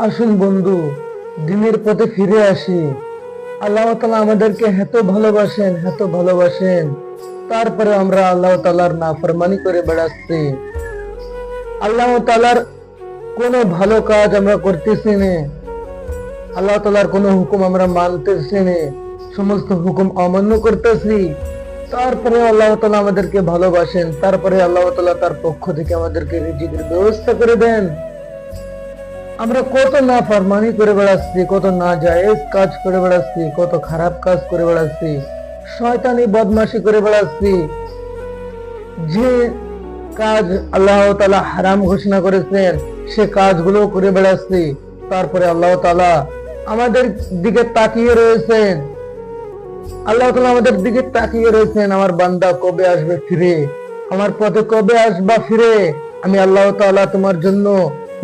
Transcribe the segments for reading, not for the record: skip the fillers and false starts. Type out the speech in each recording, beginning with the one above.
আসুন বন্ধু, দিনের পথে ফিরে আসি। আল্লাহ তাআলা আমাদেরকে এত ভালোবাসেন, এত ভালোবাসেন, তারপরে আমরা আল্লাহ তাআলার নাফরমানি করে বেড়াচ্ছি। আল্লাহ তাআলার কোনো ভালো কাজ আমরা করতেছি না, আল্লাহ তাআলার কোনো হুকুম আমরা মানতেছি না, সমস্ত হুকুম অমান্য করতেছি। তারপরে আল্লাহ তাআলা আমাদেরকে ভালোবাসেন, তারপরে আল্লাহ তাআলা তার পক্ষ থেকে আমাদেরকে রিজিকের ব্যবস্থা করে দেন। আমরা কত না ফরমানি করে বেড়াচ্ছি, কত না জায়েজ কাজ করে বেড়াচ্ছি, কত খারাপ কাজ করে বেড়াচ্ছি, শয়তানি বদমাশি করে বেড়াচ্ছি। যে কাজ আল্লাহ তাআলা হারাম ঘোষণা করেছেন সে কাজগুলো করে বেড়াচ্ছি। তারপরে আল্লাহ তাআলা আমাদের দিকে তাকিয়ে রয়েছেন, আল্লাহ তাআলা আমাদের দিকে তাকিয়ে রয়েছেন, আমার বান্দা কবে আসবে ফিরে, আমার পথে কবে আসবা ফিরে। আমি আল্লাহ তাআলা তোমার জন্য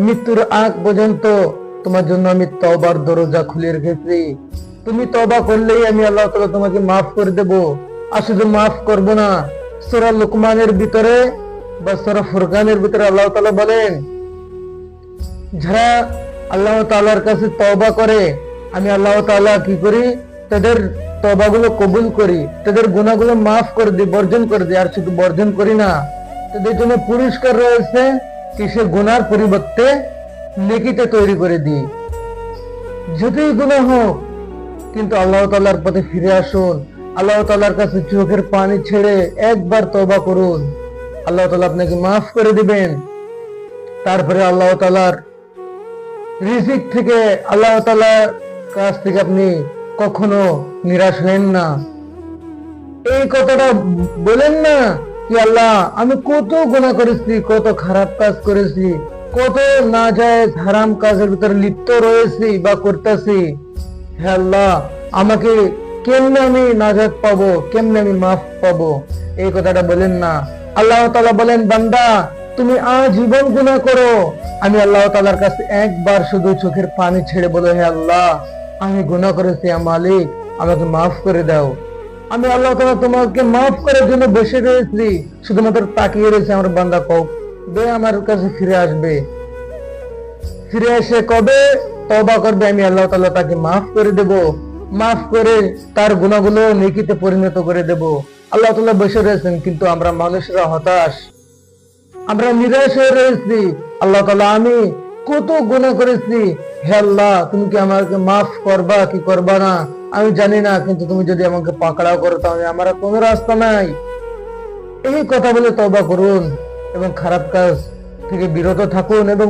মৃত্যুর আগ পর্যন্ত তোমার জন্য আমি তওবার দরজা খুলে রেখেছি। তুমি তওবা করলেই আমি আল্লাহ তাআলা তোমাকে মাফ করে দেব। আর শুধু মাফ করব না, সূরা লুকমানের ভিতরে বা সূরা ফুরকানের ভিতরে আল্লাহ তাআলা বলেন, যারা আল্লাহ তাআলার কাছে তওবা করে আমি আল্লাহ তাআলা কি করি, তাদের তওবাগুলো কবুল করি, তাদের গুনাহগুলো মাফ করে দিই, বর্জন করে দিই। আর শুধু বর্জন করি না, তাদের জন্য পুরস্কার রয়েছে, কিসের গুনার পরিবর্তে নেকিতে তৈরি করে দিই। যতই গুনাহ হোক, কিন্তু আল্লাহ তাআলার পথে ফিরে আসুন। আল্লাহ তাআলার কাছে চোখের পানি ছেড়ে একবার তওবা করুন, আল্লাহ তাআলা আপনাকে মাফ করে দিবেন। তারপরে আল্লাহ তাআলার রিজিক থেকে, আল্লাহ তাআলার কাছ থেকে আপনি কখনো নিরাশ হবেন না। এই কথাটা বলেন না কি আল্লাহ আমি কত গুনাহ করেছি, কত খারাপ কাজ করেছি, কত নাজায়েজ হারাম কাজের ভিতরে লিপ্ত রয়েছি বা করতেছি। হে আল্লাহ, আমাকে কেমনে আমি নাজাত পাবো, কেমনে আমি মাফ পাবো, এই কথাটা বলেন না। আল্লাহ তাআলা বলেন, বান্দা তুমি আজীবন গুনাহ করো, আমি আল্লাহ তাআলার কাছে একবার শুধু চোখের পানি ছেড়ে বলো, হে আল্লাহ আমি গুনাহ করেছি, মালিক আমাকে মাফ করে দাও। আমি আল্লাহ তাআলা তোমাকে মাফ করার জন্য বসে রয়েছি, শুধুমাত্র তাকিয়ে রয়েছে আমার বান্দা কবে আমার কাছে ফিরে আসবে। ফিরে এসে কবে তওবা করবে, আমি আল্লাহ তাআলা তাকে মাফ করে দেব, মাফ করে তার গুনাহগুলো নেকিতে পরিণত করে দেব। আল্লাহ তাআলা বসে রয়েছেন, কিন্তু আমরা মানুষরা হতাশ, আমরা নিরাশ হয়ে রয়েছি। আল্লাহ তাআলা আমি কত গুনাহ করেছি, হে আল্লাহ তুমি কি আমাকে মাফ করবা কি করবা না আমি জানি না, কিন্তু তুমি যদি আমাকে পাকড়াও করো তাহলে আমার কোনো রাস্তা নাই। এই কথা বলে তওবা করুন এবং খারাপ কাজ থেকে বিরত থাকুন এবং